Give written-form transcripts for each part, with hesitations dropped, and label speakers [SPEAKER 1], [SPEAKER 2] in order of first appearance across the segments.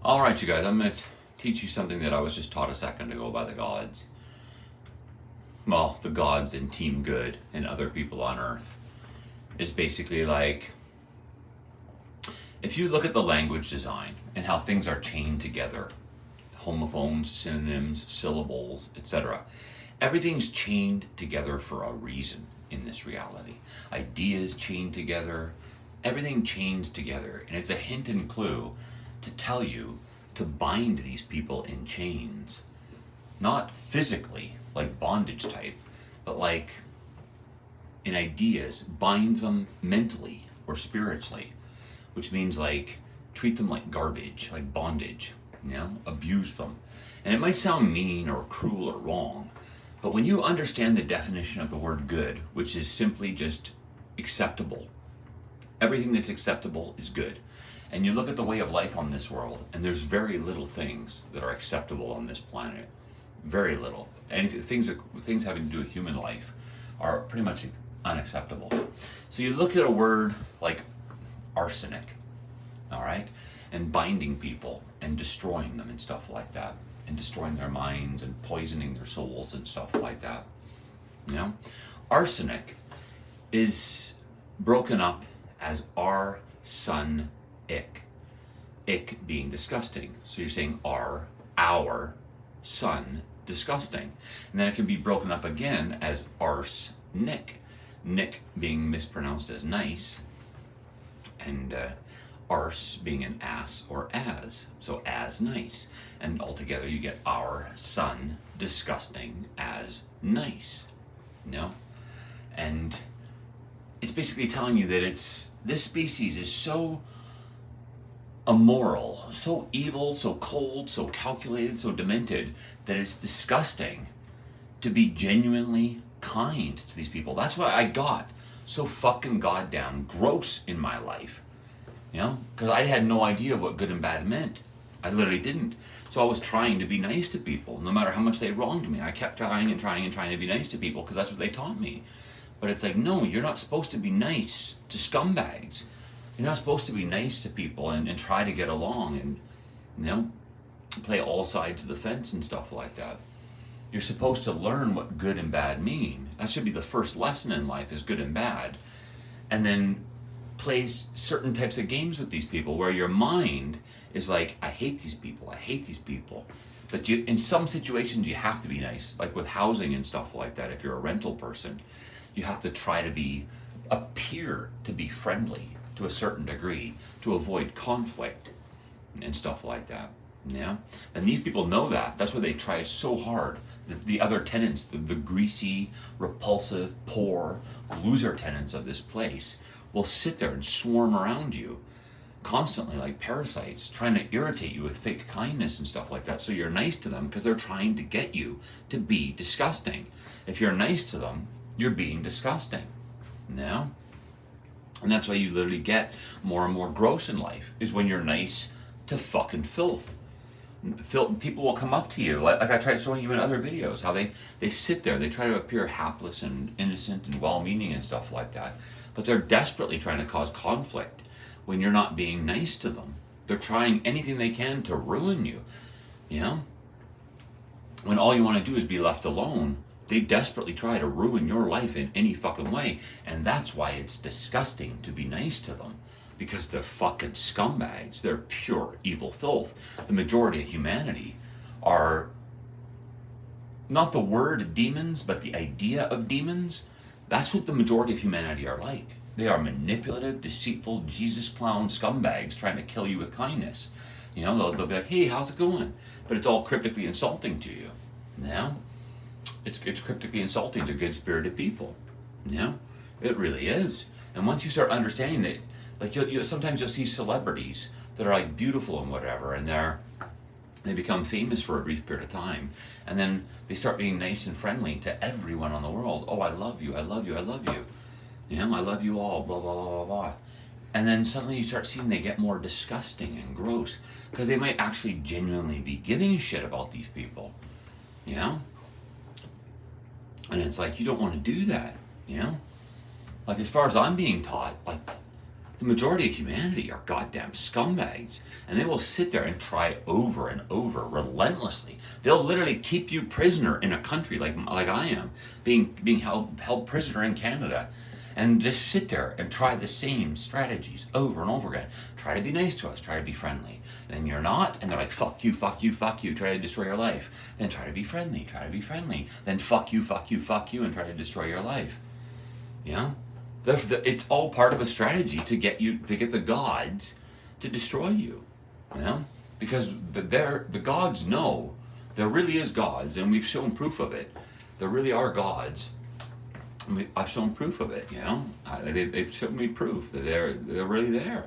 [SPEAKER 1] All right, you guys, I'm going to teach you something that I was just taught a second ago by the gods. Well, the gods and Team Good and other people on Earth. Is basically like, if you look at the language design and how things are chained together, homophones, synonyms, syllables, etc. Everything's chained together for a reason in this reality. Ideas chained together, everything chains together, and it's a hint and clue to tell you to bind these people in chains. Not physically, like bondage type, but like in ideas, bind them mentally or spiritually, which means like treat them like garbage, like bondage, abuse them. And it might sound mean or cruel or wrong, but when you understand the definition of the word good, which is simply just acceptable, everything that's acceptable is good. And you look at the way of life on this world, and there's very little things that are acceptable on this planet. Very little. Anything, things having to do with human life are pretty much unacceptable. So you look at a word like arsenic, all right, and binding people and destroying them and stuff like that, and destroying their minds and poisoning their souls and stuff like that. Arsenic is broken up as arsenic, ick being disgusting. So you're saying our son, disgusting. And then it can be broken up again as arsenic, nick being mispronounced as nice, and arse being an ass or as, so as nice. And altogether you get our son, disgusting, as nice. And it's basically telling you that this species is so immoral, so evil, so cold, so calculated, so demented, that it's disgusting to be genuinely kind to these people. That's why I got so fucking goddamn gross in my life, because I had no idea what good and bad meant. I literally didn't. So I was trying to be nice to people, no matter how much they wronged me. I kept trying to be nice to people because that's what they taught me. But it's like, no, you're not supposed to be nice to scumbags. You're not supposed to be nice to people and try to get along and, play all sides of the fence and stuff like that. You're supposed to learn what good and bad mean. That should be the first lesson in life, is good and bad. And then play certain types of games with these people where your mind is like, I hate these people, I hate these people. But in some situations you have to be nice, like with housing and stuff like that. If you're a rental person, you have to try to appear to be friendly to a certain degree to avoid conflict and stuff like that. And these people know that. That's why they try so hard. The other tenants, the greasy, repulsive, poor, loser tenants of this place will sit there and swarm around you constantly like parasites, trying to irritate you with fake kindness and stuff like that. So you're nice to them because they're trying to get you to be disgusting. If you're nice to them, you're being disgusting. And that's why you literally get more and more gross in life, is when you're nice to fucking filth. People will come up to you, like I tried showing you in other videos, how they sit there, they try to appear hapless and innocent and well-meaning and stuff like that, but they're desperately trying to cause conflict when you're not being nice to them. They're trying anything they can to ruin you, when all you want to do is be left alone. They desperately try to ruin your life in any fucking way, and that's why it's disgusting to be nice to them, because they're fucking scumbags. They're pure evil filth. The majority of humanity are not the word demons, but the idea of demons. That's what the majority of humanity are like. They are manipulative, deceitful, Jesus clown scumbags trying to kill you with kindness. They'll be like, hey, how's it going? But it's all cryptically insulting to you. It's cryptically insulting to good-spirited people. It really is. And once you start understanding that, like sometimes you'll see celebrities that are like beautiful and whatever, and they become famous for a brief period of time, and then they start being nice and friendly to everyone on the world. Oh, I love you, I love you, I love you. I love you all, blah, blah, blah, blah, blah. And then suddenly you start seeing they get more disgusting and gross, because they might actually genuinely be giving a shit about these people. And it's like, you don't want to do that, Like, as far as I'm being taught, like, The majority of humanity are goddamn scumbags, and they will sit there and try over and over relentlessly. They'll literally keep you prisoner in a country like I am, being held prisoner in Canada, and just sit there and try the same strategies over and over again. Try to be nice to us, try to be friendly. Then you're not, and they're like, fuck you, fuck you, fuck you, try to destroy your life. Then try to be friendly, try to be friendly. Then fuck you, fuck you, fuck you, and try to destroy your life. Yeah? It's all part of a strategy to get the gods to destroy you. You know? Because the gods know there really is gods, and we've shown proof of it. There really are gods. I've shown proof of it, you know? They've shown me proof that they're really there.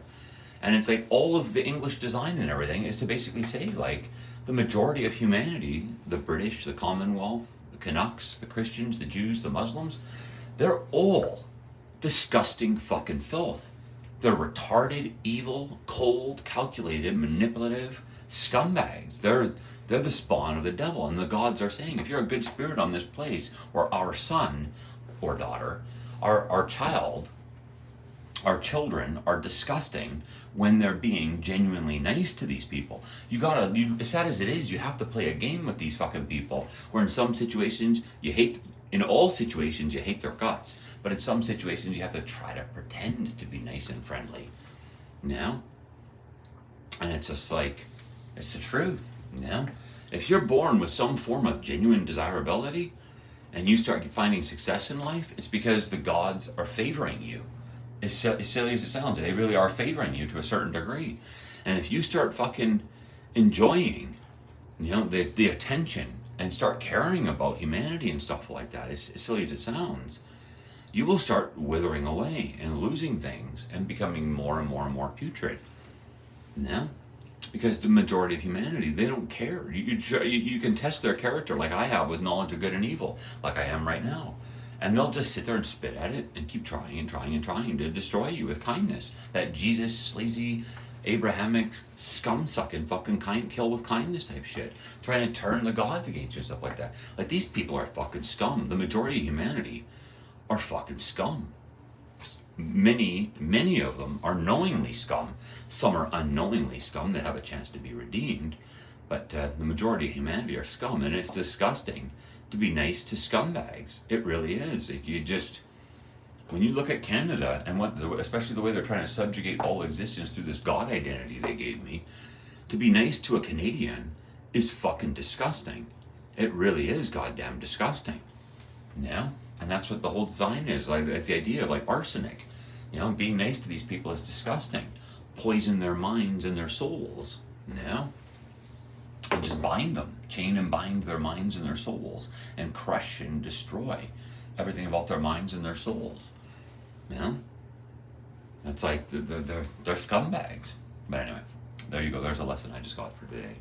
[SPEAKER 1] And it's like all of the English design and everything is to basically say, like, the majority of humanity, the British, the Commonwealth, the Canucks, the Christians, the Jews, the Muslims, they're all disgusting fucking filth. They're retarded, evil, cold, calculated, manipulative scumbags. They're the spawn of the devil. And the gods are saying, if you're a good spirit on this place, or our son or daughter, our child, our children are disgusting when they're being genuinely nice to these people. As sad as it is, you have to play a game with these fucking people, where in some situations in all situations you hate their guts, but in some situations you have to try to pretend to be nice and friendly. You know? And it's just like, it's the truth. You know? If you're born with some form of genuine desirability, and you start finding success in life, it's because the gods are favoring you. As silly as it sounds, they really are favoring you to a certain degree. And if you start fucking enjoying, you know, the attention, and start caring about humanity and stuff like that, as silly as it sounds, you will start withering away and losing things and becoming more and more and more putrid. You know? Because the majority of humanity, they don't care. You can test their character like I have with knowledge of good and evil, like I am right now. And they'll just sit there and spit at it and keep trying and trying and trying to destroy you with kindness. That Jesus, sleazy, Abrahamic, scum-sucking fucking kill with kindness type shit. Trying to turn the gods against you and stuff like that. Like, these people are fucking scum. The majority of humanity are fucking scum. Many of them are knowingly scum. Some are unknowingly scum that have a chance to be redeemed. But the majority of humanity are scum, and it's disgusting to be nice to scumbags. It really is. When you look at Canada and especially the way they're trying to subjugate all existence through this God identity they gave me, to be nice to a Canadian is fucking disgusting. It really is goddamn disgusting. Yeah? And that's what the whole design is. Like the idea of like arsenic. You know, being nice to these people is disgusting. Poison their minds and their souls. You know? And just bind them. Chain and bind their minds and their souls. And crush and destroy everything about their minds and their souls. You know? That's like, they're scumbags. But anyway, there you go. There's a lesson I just got for today.